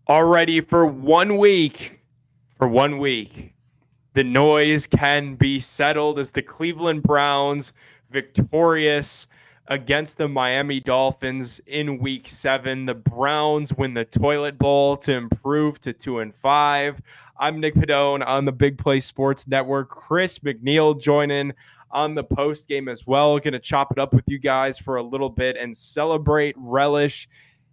Alrighty, for 1 week, the noise can be settled as the Cleveland Browns victorious against the Miami Dolphins in week 7. The Browns win the toilet bowl to improve to 2-5. I'm Nick Pedone on the Big Play Sports Network. Chris McNeil joining on the post game as well. Going to chop it up with you guys for a little bit and celebrate, relish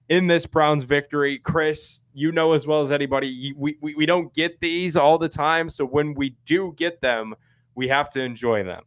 in this Browns victory. Chris, you know as well as anybody, we don't get these all the time. So when we do get them, we have to enjoy them.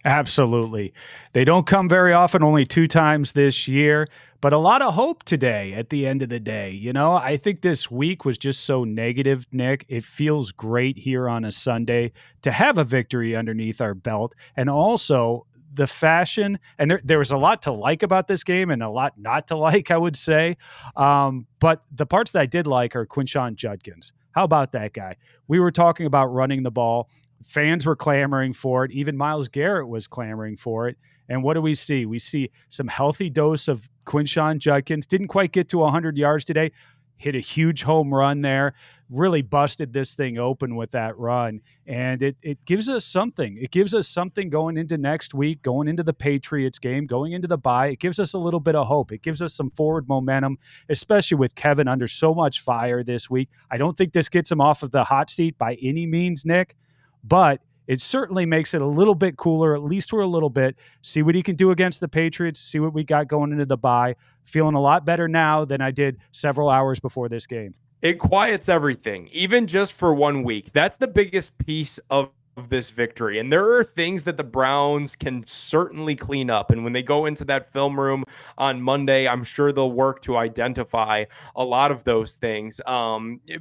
Absolutely. They don't come very often, only 2 times this year, but a lot of hope today at the end of the day. You know, I think this week was just so negative, Nick. It feels great here on a Sunday to have a victory underneath our belt. And also the fashion, and there was a lot to like about this game and a lot not to like, I would say. But the parts that I did like are Quinshon Judkins. How about that guy? We were talking about running the ball. Fans were clamoring for it. Even Myles Garrett was clamoring for it. And what do we see? We see some healthy dose of Quinshon Judkins. Didn't quite get to 100 yards today. Hit a huge home run there. Really busted this thing open with that run. And it gives us something. It gives us something going into next week, going into the Patriots game, going into the bye. It gives us a little bit of hope. It gives us some forward momentum, especially with Kevin under so much fire this week. I don't think this gets him off of the hot seat by any means, Nick, but it certainly makes it a little bit cooler, at least for a little bit. See what he can do against the Patriots, see what we got going into the bye. Feeling a lot better now than I did several hours before this game. It quiets everything, even just for 1 week. That's the biggest piece of this victory. And there are things that the Browns can certainly clean up. And when they go into that film room on Monday, I'm sure they'll work to identify a lot of those things.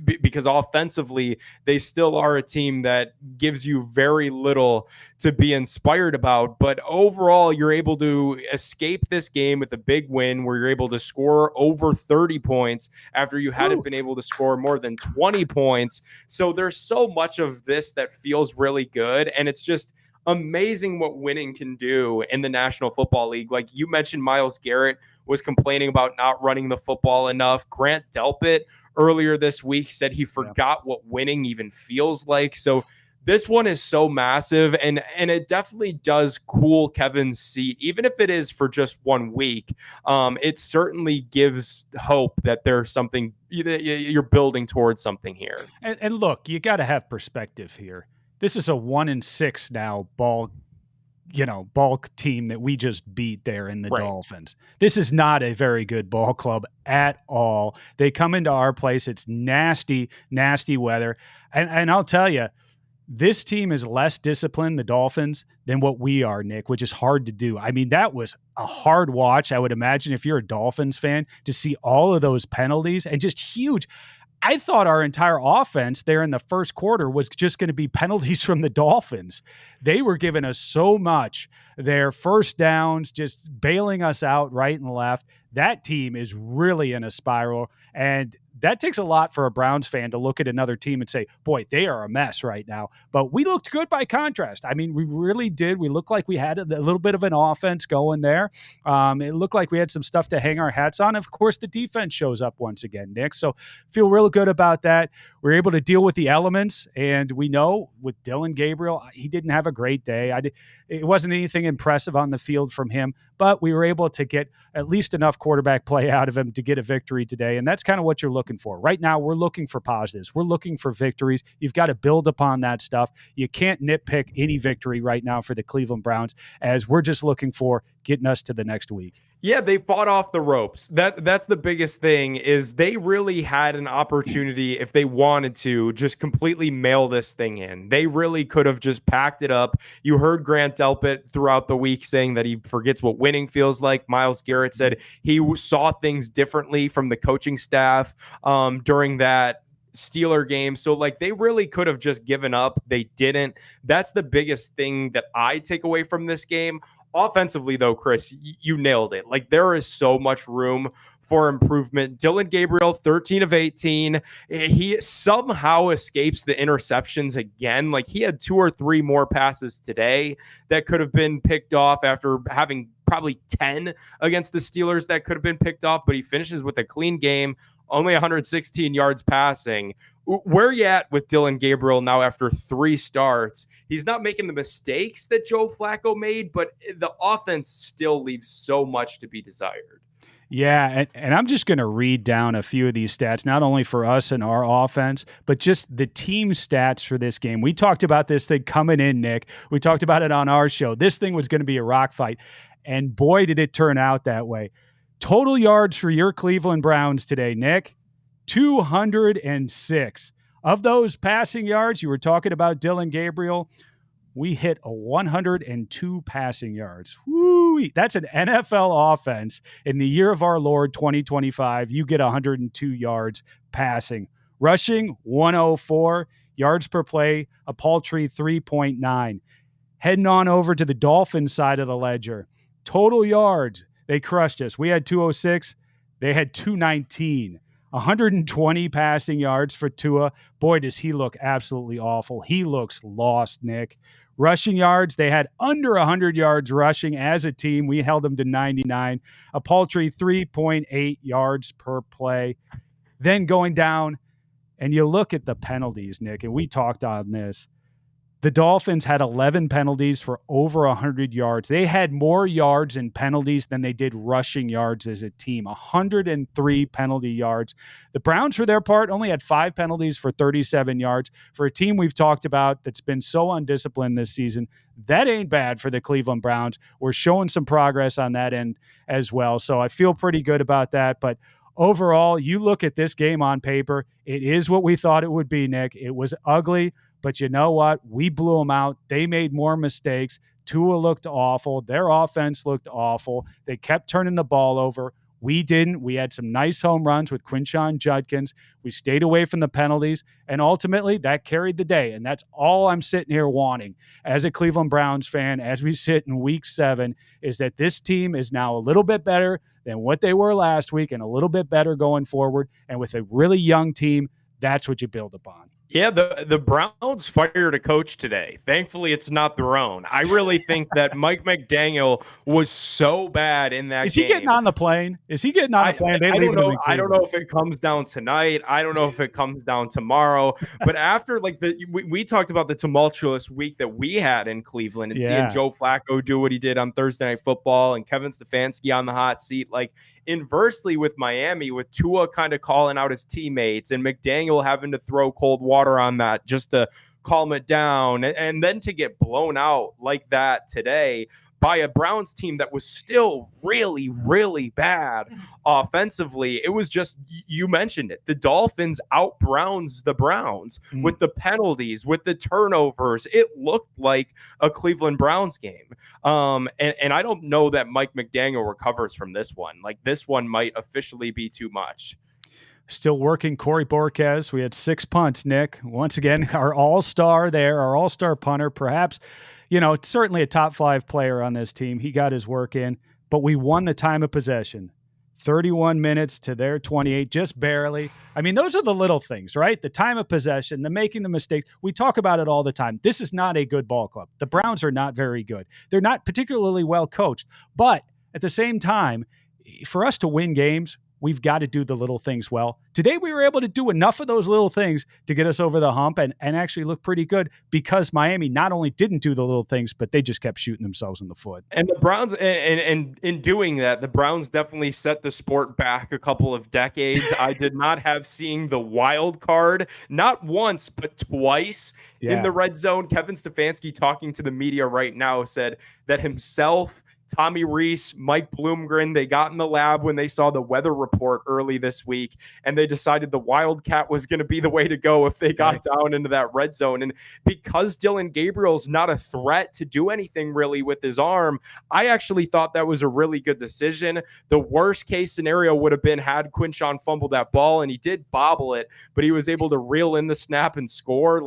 Because offensively, they still are a team that gives you very little to be inspired about. But overall, you're able to escape this game with a big win where you're able to score over 30 points after you hadn't been able to score more than 20 points. So there's so much of this that feels really good. And it's just amazing what winning can do in the National Football League. Like you mentioned, Myles Garrett was complaining about not running the football enough. Grant Delpit earlier this week said he forgot what winning even feels like. So this one is so massive, and it definitely does cool Kevin's seat, even if it is for just 1 week. It certainly gives hope that there's something, you're building towards something here. And look, you got to have perspective here. This is a 1-6 now ball team that we just beat there in the Dolphins. This is not a very good ball club at all. They come into our place. It's nasty, nasty weather. And I'll tell you, this team is less disciplined, the Dolphins, than what we are, Nick, which is hard to do. I mean, that was a hard watch, I would imagine, if you're a Dolphins fan, to see all of those penalties and just huge. I thought our entire offense there in the first quarter was just going to be penalties from the Dolphins. They were giving us so much. Their first downs, just bailing us out right and left. That team is really in a spiral. And that takes a lot for a Browns fan to look at another team and say, boy, they are a mess right now. But we looked good by contrast. I mean, we really did. We looked like we had a little bit of an offense going there. It looked like we had some stuff to hang our hats on. Of course, the defense shows up once again, Nick. So feel real good about that. We're able to deal with the elements. And we know with Dillon Gabriel, he didn't have a great day. It wasn't anything impressive on the field from him, but we were able to get at least enough quarterback play out of him to get a victory today. And that's kind of what you're looking for. Right now, we're looking for positives. We're looking for victories. You've got to build upon that stuff. You can't nitpick any victory right now for the Cleveland Browns, as we're just looking for getting us to the next week. Yeah, they fought off the ropes. That's the biggest thing, is they really had an opportunity, if they wanted to, just completely mail this thing in. They really could have just packed it up. You heard Grant Delpit throughout the week saying that he forgets what winning feels like. Myles Garrett said he saw things differently from the coaching staff during that Steeler game. So like, they really could have just given up. They didn't. That's the biggest thing that I take away from this game. Offensively, though, Chris, you nailed it. Like, there is so much room for improvement. Dillon Gabriel, 13 of 18. He somehow escapes the interceptions again. Like, he had 2 or 3 more passes today that could have been picked off after having probably 10 against the Steelers that could have been picked off, but he finishes with a clean game. only 116 yards passing. Where are you at with Dillon Gabriel now after 3 starts? He's not making the mistakes that Joe Flacco made, but the offense still leaves so much to be desired. Yeah, and I'm just going to read down a few of these stats, not only for us and our offense, but just the team stats for this game. We talked about this thing coming in, Nick. We talked about it on our show. This thing was going to be a rock fight, and boy, did it turn out that way. Total yards for your Cleveland Browns today, Nick, 206. Of those passing yards, you were talking about Dillon Gabriel, we hit a 102 passing yards. Woo! That's an NFL offense. In the year of our Lord, 2025, you get 102 yards passing. Rushing, 104. Yards per play, a paltry 3.9. Heading on over to the Dolphins side of the ledger. Total yards, they crushed us. We had 206. They had 219. 120 passing yards for Tua. Boy, does he look absolutely awful. He looks lost, Nick. Rushing yards, they had under 100 yards rushing as a team. We held them to 99. A paltry 3.8 yards per play. Then going down, and you look at the penalties, Nick, and we talked on this. The Dolphins had 11 penalties for over 100 yards. They had more yards and penalties than they did rushing yards as a team, 103 penalty yards. The Browns, for their part, only had 5 penalties for 37 yards. For a team we've talked about that's been so undisciplined this season, that ain't bad for the Cleveland Browns. We're showing some progress on that end as well. So I feel pretty good about that. But overall, you look at this game on paper, it is what we thought it would be, Nick. It was ugly. But you know what? We blew them out. They made more mistakes. Tua looked awful. Their offense looked awful. They kept turning the ball over. We didn't. We had some nice home runs with Quinshon Judkins. We stayed away from the penalties, and ultimately that carried the day. And that's all I'm sitting here wanting as a Cleveland Browns fan as we sit in week 7 is that this team is now a little bit better than what they were last week and a little bit better going forward. And with a really young team, that's what you build upon. Yeah, the Browns fired a coach today. Thankfully, it's not their own. I really think that Mike McDaniel was so bad in that game. Is he getting on the plane? Is he getting on the plane? I don't know. I don't know if it comes down tonight. I don't know if it comes down tomorrow. But after we talked about the tumultuous week that we had in Cleveland and seeing Joe Flacco do what he did on Thursday Night Football and Kevin Stefanski on the hot seat, inversely with Miami, with Tua kind of calling out his teammates and McDaniel having to throw cold water on that just to calm it down, and then to get blown out like that today by a Browns team that was still really, really bad offensively. It was just, you mentioned it, the Dolphins out-Browns the Browns with the penalties, with the turnovers. It looked like a Cleveland Browns game. And I don't know that Mike McDaniel recovers from this one. This one might officially be too much. Still working Corey Borquez. We had 6 punts, Nick. Once again, our all-star there, our all-star punter, perhaps certainly a top 5 player on this team. He got his work in, but we won the time of possession. 31 minutes to their 28, just barely. I mean, those are the little things, right? The time of possession, the making the mistakes. We talk about it all the time. This is not a good ball club. The Browns are not very good. They're not particularly well coached. But at the same time, for us to win games, we've got to do the little things well. Today, we were able to do enough of those little things to get us over the hump and actually look pretty good because Miami not only didn't do the little things, but they just kept shooting themselves in the foot. And the Browns, and in doing that, the Browns definitely set the sport back a couple of decades. I did not have seeing the wild card, not once, but twice in the red zone. Kevin Stefanski, talking to the media right now, said that himself, Tommy Reese, Mike Bloomgren, they got in the lab when they saw the weather report early this week, and they decided the Wildcat was going to be the way to go if they got down into that red zone. And because Dillon Gabriel's not a threat to do anything really with his arm, I actually thought that was a really good decision. The worst case scenario would have been had Quinshon fumbled that ball, and he did bobble it, but he was able to reel in the snap and score.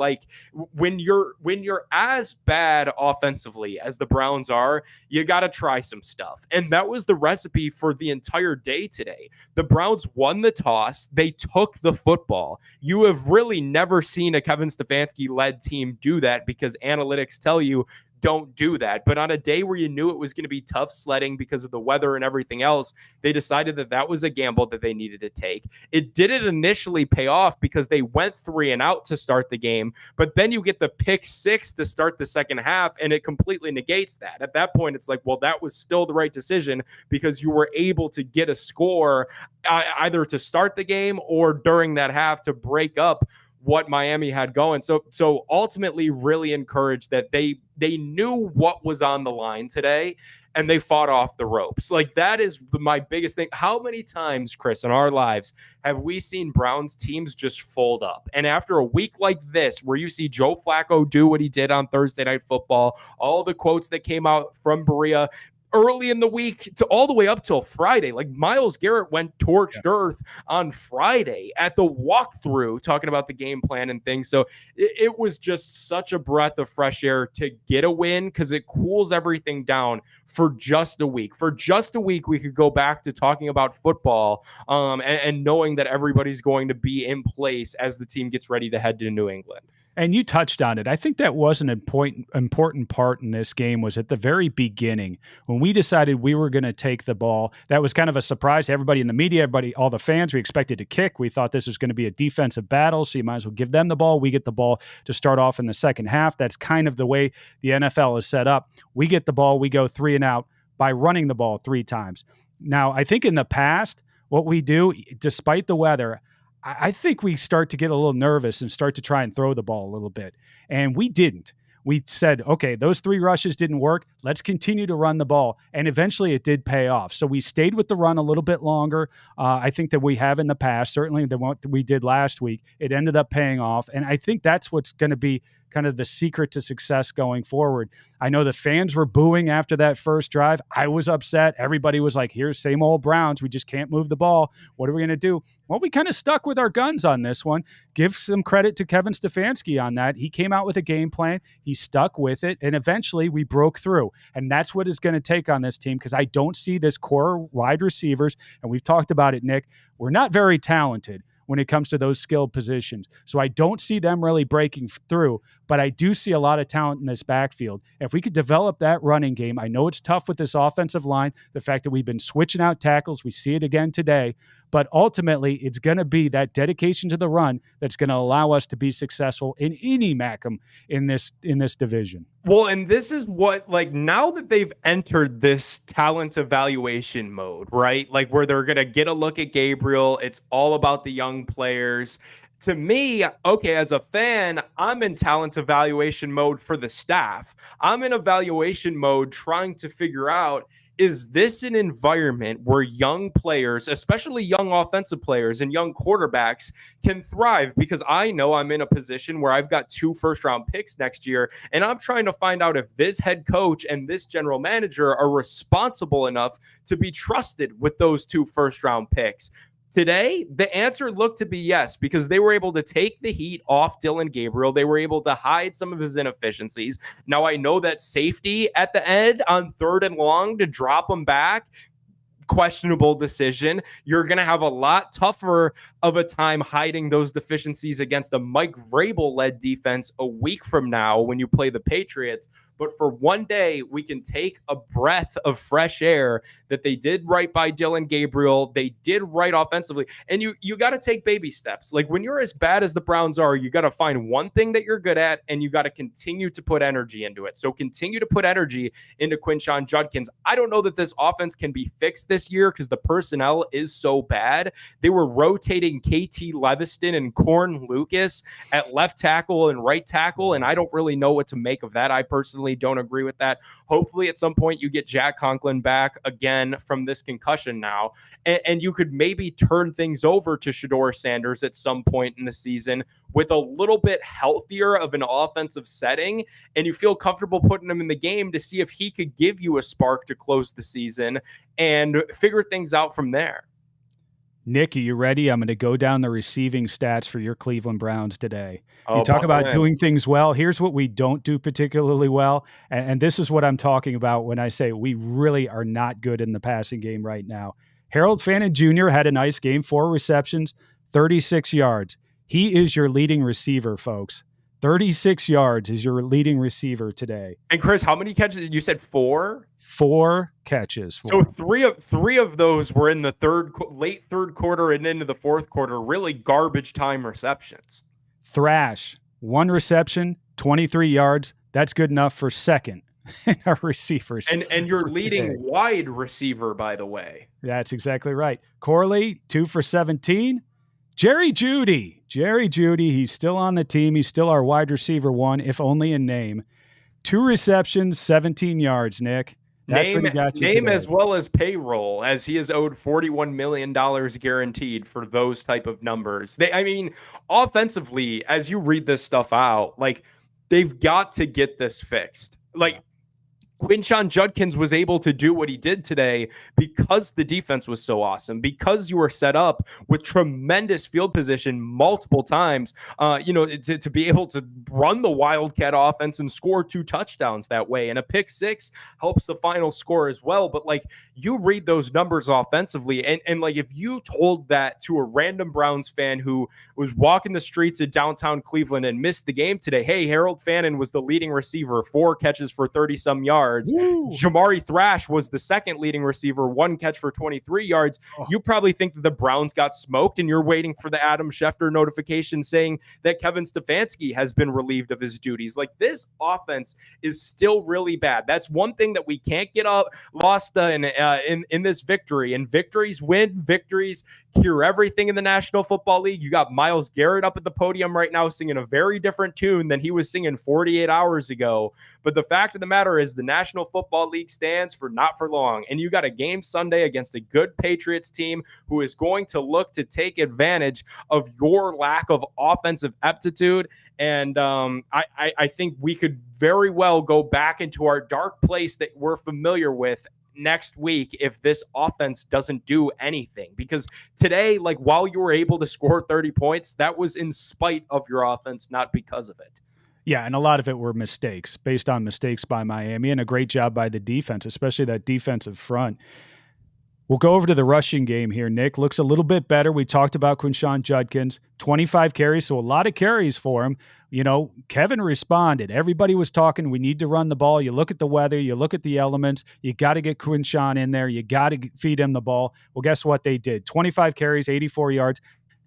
When you're as bad offensively as the Browns are, you got to try some stuff. And that was the recipe for the entire day today. The Browns won the toss. They took the football. You have really never seen a Kevin Stefanski-led team do that because analytics tell you don't do that. But on a day where you knew it was going to be tough sledding because of the weather and everything else, they decided that that was a gamble that they needed to take. It didn't initially pay off because they went 3-and-out to start the game, but then you get the pick six to start the second half, and it completely negates that. At that point, it's like, well, that was still the right decision because you were able to get a score either to start the game or during that half to break up what Miami had going. So ultimately really encouraged that they knew what was on the line today and they fought off the ropes. Like, that is my biggest thing. How many times, Chris, in our lives have we seen Browns teams just fold up? And after a week like this, where you see Joe Flacco do what he did on Thursday Night Football, all the quotes that came out from Berea early in the week to all the way up till Friday. Like, Myles Garrett went torched earth on Friday at the walkthrough talking about the game plan and things. So it was just such a breath of fresh air to get a win because it cools everything down for just a week. For just a week, we could go back to talking about football and knowing that everybody's going to be in place as the team gets ready to head to New England. And you touched on it. I think that was an important part in this game was at the very beginning when we decided we were going to take the ball. That was kind of a surprise to everybody in the media, everybody, all the fans. We expected to kick. We thought this was going to be a defensive battle, so you might as well give them the ball. We get the ball to start off in the second half. That's kind of the way the NFL is set up. We get the ball, we go 3-and-out by running the ball 3 times. Now, I think in the past, what we do, despite the weather, I think we start to get a little nervous and start to try and throw the ball a little bit. And we didn't. We said, okay, those 3 rushes didn't work. Let's continue to run the ball. And eventually it did pay off. So we stayed with the run a little bit longer. I think that we have in the past, certainly than what we did last week. It ended up paying off. And I think that's what's going to be kind of the secret to success going forward. I know the fans were booing after that first drive. I was upset. Everybody was like, here's same old Browns. We just can't move the ball. What are we going to do? Well, we kind of stuck with our guns on this one. Give some credit to Kevin Stefanski on that. He came out with a game plan. He stuck with it. And eventually we broke through. And that's what it's going to take on this team because I don't see this core wide receivers. And we've talked about it, Nick. We're not very talented when it comes to those skilled positions. So I don't see them really breaking through, but I do see a lot of talent in this backfield. If we could develop that running game, I know it's tough with this offensive line, the fact that we've been switching out tackles, we see it again today, but ultimately it's going to be that dedication to the run that's going to allow us to be successful in any Macam in this division. Well, and this is what, like, now that they've entered this talent evaluation mode, right? Like, where they're going to get a look at Gabriel. It's all about the young players. To me, okay, as a fan, I'm in talent evaluation mode for the staff. I'm in evaluation mode trying to figure out, is this an environment where young players, especially young offensive players and young quarterbacks, can thrive? Because I know I'm in a position where I've got 2 first-round picks next year, and I'm trying to find out if this head coach and this general manager are responsible enough to be trusted with those 2 first-round picks. Today, the answer looked to be yes, because they were able to take the heat off Dillon Gabriel. They were able to hide some of his inefficiencies. Now, I know that safety at the end on 3rd and long to drop him back, questionable decision. You're going to have a lot tougher of a time hiding those deficiencies against a Mike Vrabel-led defense a week from now when you play the Patriots. But for one day, we can take a breath of fresh air that they did right by Dillon Gabriel. They did right offensively. And you got to take baby steps. Like, when you're as bad as the Browns are, you got to find one thing that you're good at, and you got to continue to put energy into it. So continue to put energy into Quinshon Judkins. I don't know that this offense can be fixed this year because the personnel is so bad. They were rotating KT Leviston and Corn Lucas at left tackle and right tackle, and I don't really know what to make of that. I personally don't agree with that. Hopefully at some point you get Jack Conklin back again from this concussion now, and you could maybe turn things over to Shedeur Sanders at some point in the season with a little bit healthier of an offensive setting, and you feel comfortable putting him in the game to see if he could give you a spark to close the season and figure things out from there. Nick, are you ready? I'm going to go down the receiving stats for your Cleveland Browns today. Oh, you talk about doing things well. Here's what we don't do particularly well. And this is what I'm talking about when I say we really are not good in the passing game right now. Harold Fannin Jr. had a nice game, 4 receptions, 36 yards. He is your leading receiver, folks. 36 yards is your leading receiver today. And Chris, how many catches? You said 4? 4 catches. So three of those were in the late third quarter and into the fourth quarter. Really garbage time receptions. Thrash, 1 reception, 23 yards. That's good enough for second in our receivers. And your leading wide receiver, by the way. That's exactly right. Corley, 2 for 17. Jerry Jeudy, he's still on the team. He's still our wide receiver 1, if only in name. 2 receptions, 17 yards, Nick. That's name what he got you name today. As well as payroll, as he is owed $41 million guaranteed for those type of numbers. Offensively, as you read this stuff out, like, they've got to get this fixed. Like, Quinshon Judkins was able to do what he did today because the defense was so awesome, because you were set up with tremendous field position multiple times, to be able to run the Wildcat offense and score 2 touchdowns that way. And a pick 6 helps the final score as well. But like, you read those numbers offensively, and like, if you told that to a random Browns fan who was walking the streets of downtown Cleveland and missed the game today, hey, Harold Fannin was the leading receiver, 4 catches for 30-some yards. Woo. Jamari Thrash was the second leading receiver, 1 catch for 23 yards. You probably think that the Browns got smoked, and you're waiting for the Adam Schefter notification saying that Kevin Stefanski has been relieved of his duties. Like, this offense is still really bad. That's one thing that we can't get lost in this victory. And victories win, victories cure everything in the National Football League. You got Myles Garrett up at the podium right now singing a very different tune than he was singing 48 hours ago. But the fact of the matter is, the National Football League stands for not for long. And you got a game Sunday against a good Patriots team who is going to look to take advantage of your lack of offensive aptitude. And I think we could very well go back into our dark place that we're familiar with next week if this offense doesn't do anything. Because today, like, while you were able to score 30 points, that was in spite of your offense, not because of it. Yeah, and a lot of it were mistakes, based on mistakes by Miami, and a great job by the defense, especially that defensive front. We'll go over to the rushing game here, Nick. Looks a little bit better. We talked about Quinshon Judkins, 25 carries, so a lot of carries for him. You know, Kevin responded. Everybody was talking, we need to run the ball. You look at the weather, you look at the elements, you got to get Quinshon in there, you got to feed him the ball. Well, guess what they did? 25 carries, 84 yards.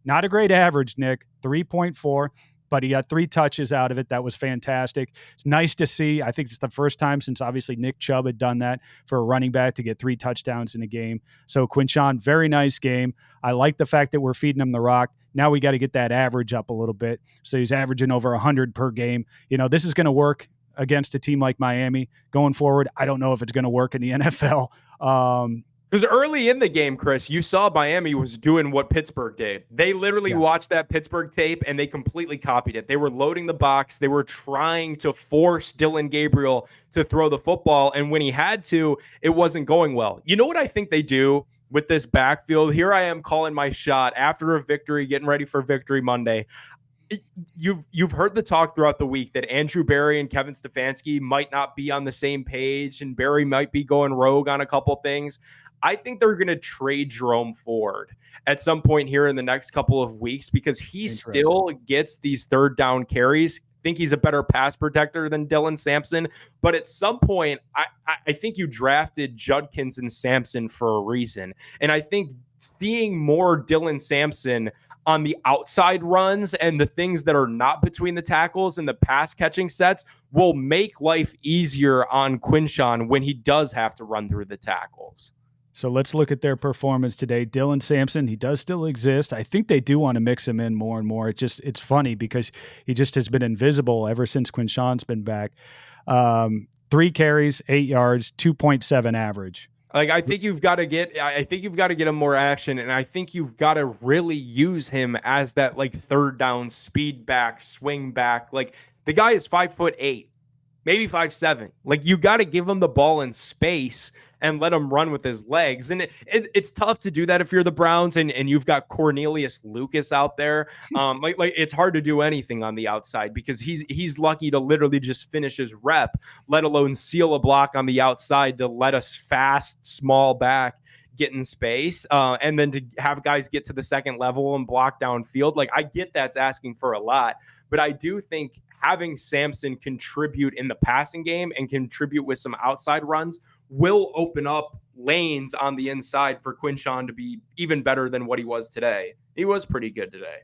Not a great average, Nick, 3.4. But he got 3 touches out of it. That was fantastic. It's nice to see. I think it's the first time since obviously Nick Chubb had done that for a running back to get 3 touchdowns in a game. So Quinshon, very nice game. I like the fact that we're feeding him the rock. Now we got to get that average up a little bit. So he's averaging over 100 per game. You know, this is going to work against a team like Miami going forward. I don't know if it's going to work in the NFL. Because early in the game, Chris, you saw Miami was doing what Pittsburgh did. They literally watched that Pittsburgh tape and they completely copied it. They were loading the box. They were trying to force Dillon Gabriel to throw the football. And when he had to, it wasn't going well. You know what I think they do with this backfield? Here I am calling my shot after a victory, getting ready for Victory Monday. You've heard the talk throughout the week that Andrew Berry and Kevin Stefanski might not be on the same page, and Berry might be going rogue on a couple things. I think they're going to trade Jerome Ford at some point here in the next couple of weeks because he still gets these third down carries. I think he's a better pass protector than Dylan Sampson. But at some point, I think you drafted Judkins and Sampson for a reason. And I think seeing more Dylan Sampson on the outside runs and the things that are not between the tackles and the pass catching sets will make life easier on Quinshon when he does have to run through the tackles. So let's look at their performance today. Dylan Sampson, he does still exist. I think they do want to mix him in more and more. It's funny because he just has been invisible ever since Quinshon's been back. 3 carries, 8 yards, 2.7 average. Like, I think you've got to get him more action, and I think you've got to really use him as that like third down speed back, swing back. Like, the guy is 5'8", maybe 5'7". Like, you got to give him the ball in space and let him run with his legs. And it's tough to do that if you're the Browns and you've got Cornelius Lucas out there. Like it's hard to do anything on the outside because he's lucky to literally just finish his rep, let alone seal a block on the outside to let us fast, small back get in space. And then to have guys get to the second level and block downfield. Like, I get that's asking for a lot, but I do think having Samson contribute in the passing game and contribute with some outside runs will open up lanes on the inside for Quinshon to be even better than what he was today. He was pretty good today.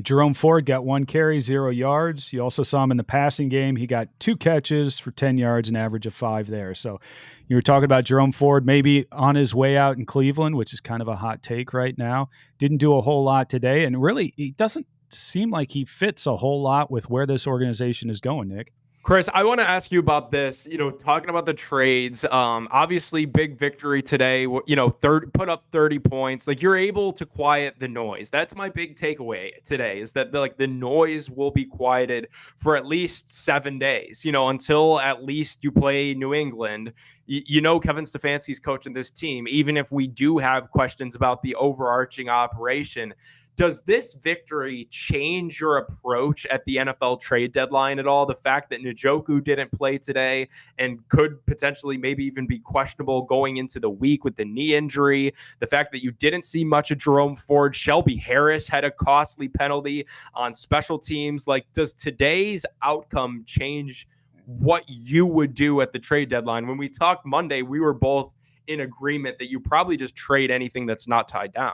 Jerome Ford got 1 carry, 0 yards. You also saw him in the passing game. He got 2 catches for 10 yards, an average of 5 there. So you were talking about Jerome Ford maybe on his way out in Cleveland, which is kind of a hot take right now. Didn't do a whole lot today. And really, he doesn't seem like he fits a whole lot with where this organization is going, Nick. Chris, I want to ask you about this, talking about the trades, obviously big victory today, put up 30 points. Like, you're able to quiet the noise. That's my big takeaway today, is that the noise will be quieted for at least 7 days, until at least you play New England. Kevin Stefanski's coaching this team, even if we do have questions about the overarching operation. Does this victory change your approach at the NFL trade deadline at all? The fact that Njoku didn't play today and could potentially maybe even be questionable going into the week with the knee injury, the fact that you didn't see much of Jerome Ford, Shelby Harris had a costly penalty on special teams. Like, does today's outcome change what you would do at the trade deadline? When we talked Monday, we were both in agreement that you probably just trade anything that's not tied down.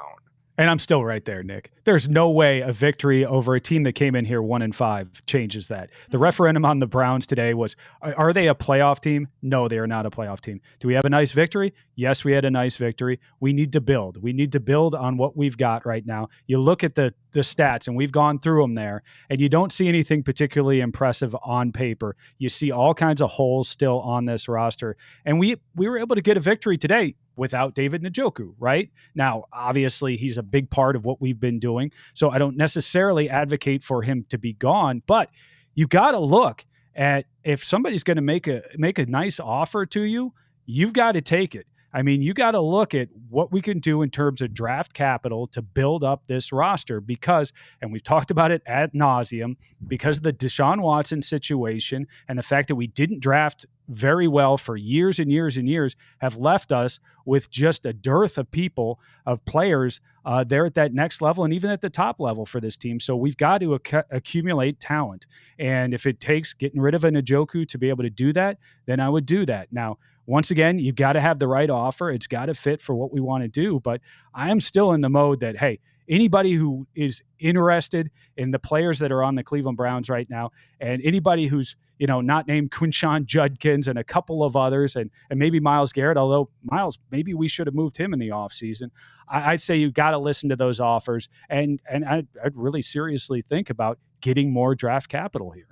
And I'm still right there, Nick. There's no way a victory over a team that came in here 1-5 changes that. The referendum on the Browns today was, are they a playoff team? No, they are not a playoff team. Do we have a nice victory? Yes, we had a nice victory. We need to build. We need to build on what we've got right now. You look at the stats, and we've gone through them there, and you don't see anything particularly impressive on paper. You see all kinds of holes still on this roster. And we were able to get a victory today without David Njoku, right? Now, obviously, he's a big part of what we've been doing, so I don't necessarily advocate for him to be gone, but you got to look at, if somebody's going to make a nice offer to you, you've got to take it. I mean, you got to look at what we can do in terms of draft capital to build up this roster because, and we've talked about it ad nauseum, because of the Deshaun Watson situation and the fact that we didn't draft very well for years and years and years, have left us with just a dearth of players there at that next level and even at the top level for this team. So we've got to accumulate talent. And if it takes getting rid of a Njoku to be able to do that, then I would do that. Now, once again, you've got to have the right offer. It's got to fit for what we want to do. But I am still in the mode that, hey, anybody who is interested in the players that are on the Cleveland Browns right now, and anybody who's, not named Quinshon Judkins and a couple of others, and maybe Myles Garrett, although Myles, maybe we should have moved him in the offseason. I'd say you've got to listen to those offers, and I'd really seriously think about getting more draft capital here.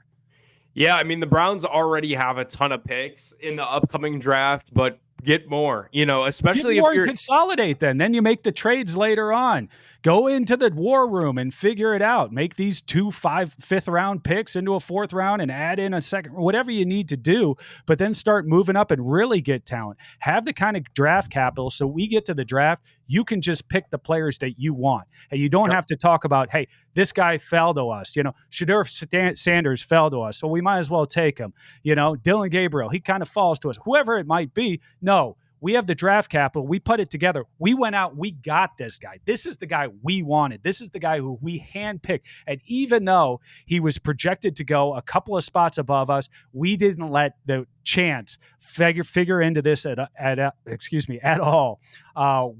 Yeah, I mean, the Browns already have a ton of picks in the upcoming draft, but get more, especially get more if you're consolidate. Then you make the trades later on. Go into the war room and figure it out. Make these 2 fifth round picks into a 4th round and add in a second, whatever you need to do, but then start moving up and really get talent. Have the kind of draft capital so we get to the draft, you can just pick the players that you want. And you don't have to talk about, hey, this guy fell to us. Shedeur Sanders fell to us, so we might as well take him. Dylan Gabriel, he kind of falls to us. Whoever it might be, no. We have the draft capital. We put it together. We went out. We got this guy. This is the guy we wanted. This is the guy who we handpicked. And even though he was projected to go a couple of spots above us, we didn't let the chance figure into this at all.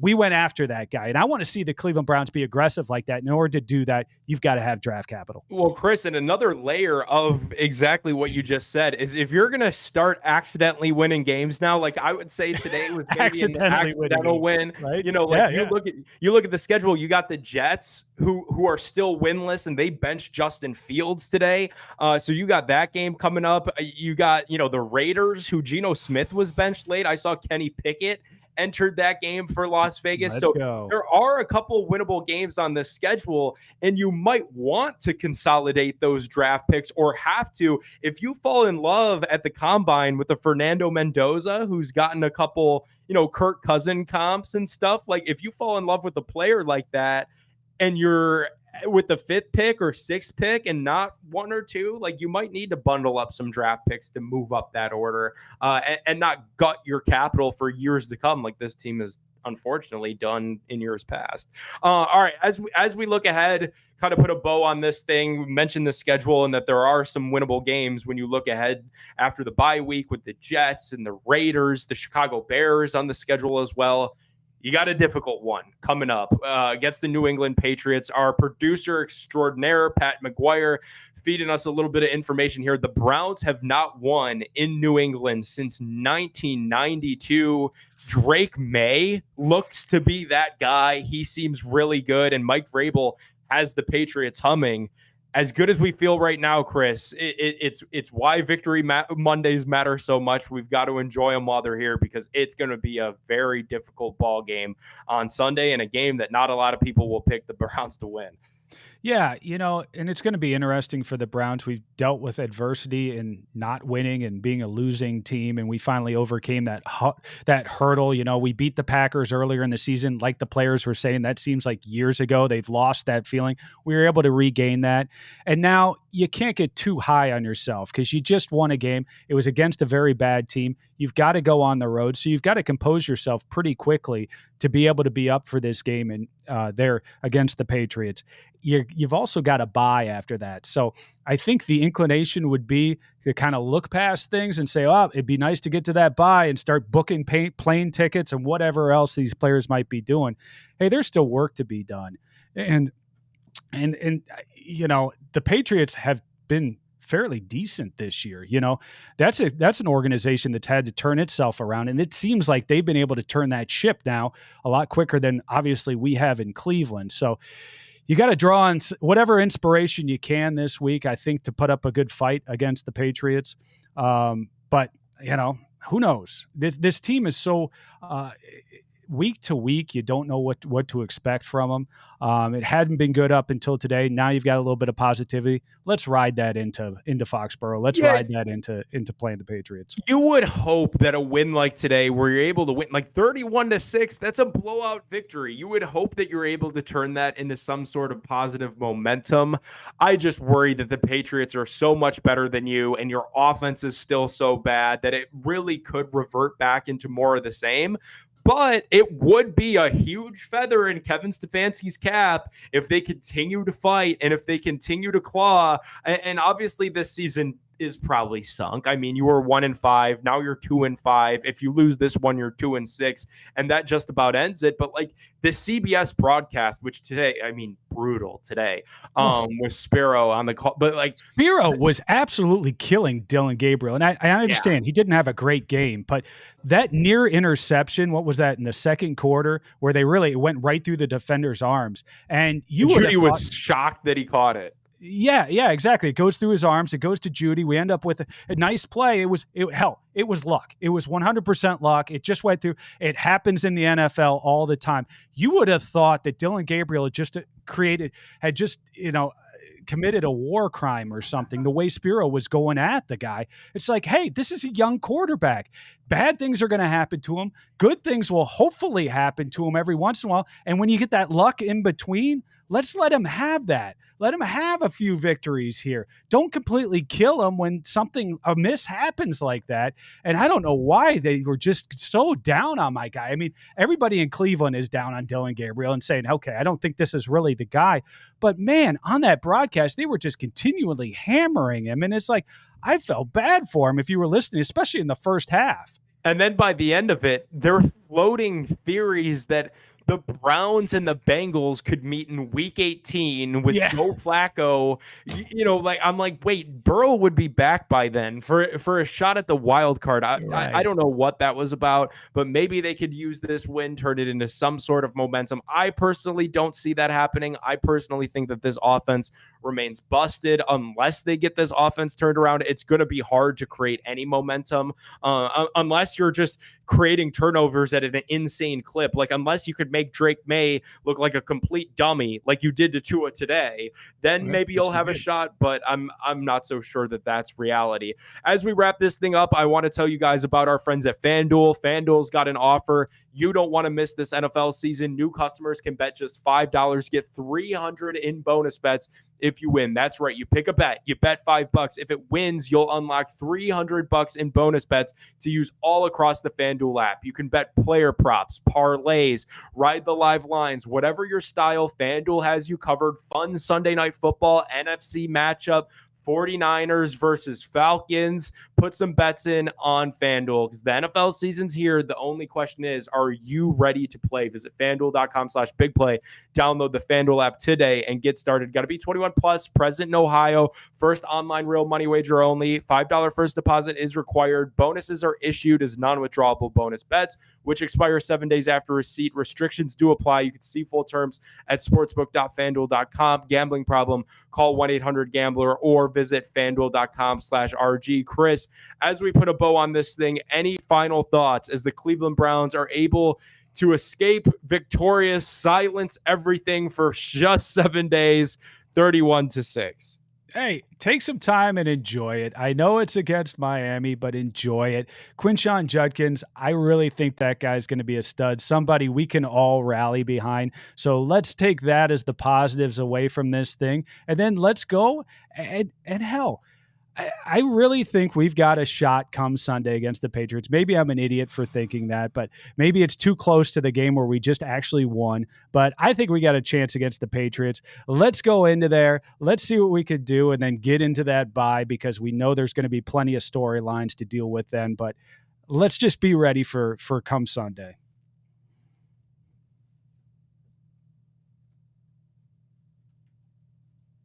We went after that guy. And I want to see the Cleveland Browns be aggressive like that. In order to do that, you've got to have draft capital. Well, Chris, and another layer of exactly what you just said is if you're going to start accidentally winning games now, like I would say today was maybe an accidental win. Right? You look at the schedule, you got the Jets who are still winless and they benched Justin Fields today. So you got that game coming up. You got, the Raiders who Geno Smith was benched late. I saw Kenny Pickett entered that game for Las Vegas. There are a couple winnable games on this schedule, and you might want to consolidate those draft picks or have to. If you fall in love at the combine with the Fernando Mendoza, who's gotten a couple, Kirk Cousin comps and stuff, like if you fall in love with a player like that and you're with the 5th pick or 6th pick and not 1 or 2, like you might need to bundle up some draft picks to move up that order and not gut your capital for years to come like this team has unfortunately done in years past. All right, as we look ahead, kind of put a bow on this thing. We mentioned the schedule and that there are some winnable games when you look ahead after the bye week with the Jets and the Raiders, the Chicago Bears on the schedule as well. You got a difficult one coming up against the New England Patriots. Our producer extraordinaire, Pat McGuire, feeding us a little bit of information here. The Browns have not won in New England since 1992. Drake May looks to be that guy. He seems really good. And Mike Vrabel has the Patriots humming. As good as we feel right now, Chris, it's why Victory Mondays matter so much. We've got to enjoy them while they're here because it's going to be a very difficult ball game on Sunday and a game that not a lot of people will pick the Browns to win. Yeah, and it's going to be interesting for the Browns. We've dealt with adversity and not winning and being a losing team, and we finally overcame that hurdle. We beat the Packers earlier in the season, like the players were saying. That seems like years ago. They've lost that feeling. We were able to regain that, and now you can't get too high on yourself because you just won a game. It was against a very bad team. You've got to go on the road, so you've got to compose yourself pretty quickly to be able to be up for this game and there against the Patriots. You've also got a bye after that. So I think the inclination would be to kind of look past things and say, oh, it'd be nice to get to that bye and start booking plane tickets and whatever else these players might be doing. Hey, there's still work to be done. And the Patriots have been fairly decent this year. That's an organization that's had to turn itself around, and it seems like they've been able to turn that ship now a lot quicker than obviously we have in Cleveland. So you got to draw on whatever inspiration you can this week, I think, to put up a good fight against the Patriots. But who knows? This team is so week to week, you don't know what to expect from them. It hadn't been good up until today. Now you've got a little bit of positivity. Let's ride that into Foxborough. Let's ride that into playing the Patriots. You would hope that a win like today, where you're able to win like 31-6, that's a blowout victory. You would hope that you're able to turn that into some sort of positive momentum. I just worry that the Patriots are so much better than you, and your offense is still so bad that it really could revert back into more of the same. But it would be a huge feather in Kevin Stefanski's cap if they continue to fight and if they continue to claw. And obviously this season is probably sunk. I mean, you were 1-5. Now you're 2-5. If you lose this one, you're 2-6. And that just about ends it. But like the CBS broadcast, which today, I mean, brutal today, with Spiro on the call. But like Spiro was absolutely killing Dillon Gabriel. And I understand he didn't have a great game, but that near interception, what was that in the second quarter, where they really went right through the defender's arms. And Judy was shocked that he caught it. Yeah, exactly. It goes through his arms. It goes to Judy. We end up with a nice play. It was luck. It was 100% luck. It just went through. It happens in the NFL all the time. You would have thought that Dillon Gabriel had just committed a war crime or something, the way Spiro was going at the guy. It's like, hey, this is a young quarterback. Bad things are going to happen to him. Good things will hopefully happen to him every once in a while. And when you get that luck in between, let's let him have that. Let him have a few victories here. Don't completely kill him when something amiss happens like that. And I don't know why they were just so down on my guy. I mean, everybody in Cleveland is down on Dillon Gabriel and saying, okay, I don't think this is really the guy. But man, on that broadcast, they were just continually hammering him. And it's like, I felt bad for him if you were listening, especially in the first half. And then by the end of it, they're floating theories that the Browns and the Bengals could meet in week 18 with Joe Flacco. I'm like, wait, Burrow would be back by then for a shot at the wild card. I don't know what that was about, but maybe they could use this win, turn it into some sort of momentum. I personally don't see that happening. I personally think that this offense remains busted unless they get this offense turned around. It's going to be hard to create any momentum unless you're just creating turnovers at an insane clip. Like unless you could make Drake May look like a complete dummy like you did to Tua today, then maybe you'll have a shot, but I'm not so sure that that's reality. As we wrap this thing up, I want to tell you guys about our friends at FanDuel. FanDuel's got an offer. You don't want to miss this NFL season. New customers can bet just $5, get $300 in bonus bets if you win. That's right. You pick a bet. You bet $5. If it wins, you'll unlock $300 in bonus bets to use all across the FanDuel app. You can bet player props, parlays, ride the live lines, whatever your style. FanDuel has you covered. Fun Sunday night football, NFC matchup, 49ers versus Falcons. Put some bets in on FanDuel because the NFL season's here. The only question is, are you ready to play? Visit FanDuel.com/BigPlay. Download the FanDuel app today and get started. Got to be 21 plus, present in Ohio. First online real money wager only. $5 first deposit is required. Bonuses are issued as non-withdrawable bonus bets, which expire 7 days after receipt. Restrictions do apply. You can see full terms at sportsbook.fanduel.com. Gambling problem? Call 1-800-GAMBLER or visit fanduel.com/RG. Chris, as we put a bow on this thing, any final thoughts as the Cleveland Browns are able to escape victorious, silence everything for just 7 days, 31-6? Hey, take some time and enjoy it. I know it's against Miami, but enjoy it. Quinshon Judkins, I really think that guy's going to be a stud, somebody we can all rally behind. So let's take that as the positives away from this thing. And then let's go and hell, I really think we've got a shot come Sunday against the Patriots. Maybe I'm an idiot for thinking that, but maybe it's too close to the game where we just actually won. But I think we got a chance against the Patriots. Let's go into there. Let's see what we could do and then get into that bye because we know there's going to be plenty of storylines to deal with then. But let's just be ready for come Sunday.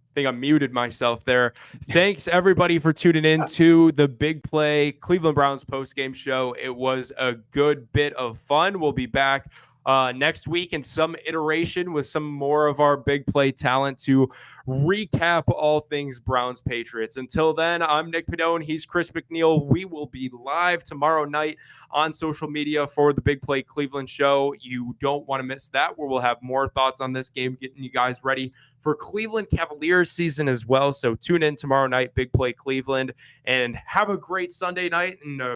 I think I muted myself there. Thanks, everybody, for tuning in to the Big Play Cleveland Browns postgame show. It was a good bit of fun. We'll be back next week in some iteration with some more of our Big Play talent to recap all things Browns Patriots. Until then, I'm Nick Pedone. He's Chris McNeil. We will be live tomorrow night on social media for the Big Play Cleveland show. You don't want to miss that, where we'll have more thoughts on this game, getting you guys ready for Cleveland Cavaliers season as well. So tune in tomorrow night, Big Play Cleveland, and have a great Sunday night and